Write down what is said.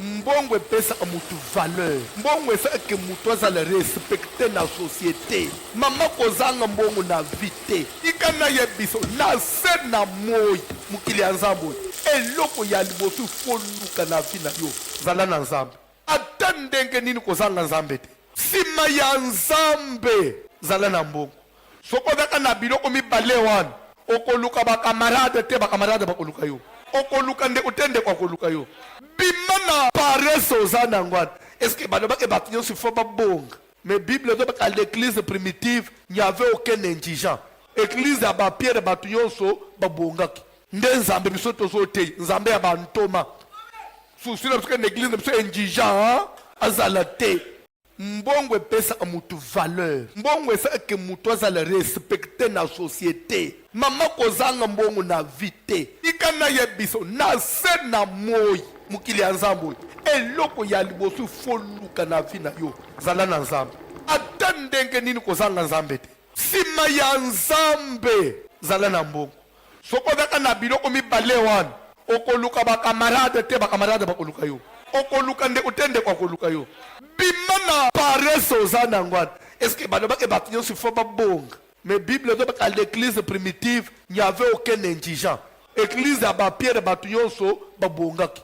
Mbongo pesa a mutu valeur. Mbongo esa que mutu azala respecter na société. Mama kozanga mbongo na vite. Ikana yebiso na se na moi mukili nzambe. Eloko ya libosu koluka na vina yo. Zala na nzambe. Atandenge nini kozanga nzambe te. Sima ya nzambe zala na mbongo. Soko daka na biloko mibale wana. Okoluka ba camarade te ba camarade ba koluka yo. Okoluka nde utende kwa koluka yo. Bimana pareso zana ngwana. Est-ce que bano ba ke batinyo si fo ba bonga. Mais Bible do ba l'église primitive, il n'y avait aucun indigent. Église à ba pierre batinyo so ba bonga ki. Nde nzambe biso to so te, nzambe ya ba ntoma. Souci na parce que l'église biso indigent azala te. Mbongo pesa a mutu valeur. Mbongo esa que mutu azala respecter na société. Mama kozanga mbongo na vite. Ikana yebiso na se na moi mukili nzambe. Eloko ya libosu foluka na vina yo. Zala na nzambe. Atandenge nini kozanga nzambe te. Sima ya nzambe zala na mbongo. Soko daka na biloko mibale wana. Okoluka ba camarade te ba camarade ba koluka yo. Okoluka nde utende kwa koluka yo. Bimana pareso zana ngwana. Est-ce que bano ba ke batinyo si fo ba bonga. Mais Bible do ba l'église primitive, il n'y avait aucun indigent. Église à ba pierre batinyo so ba bonga ki.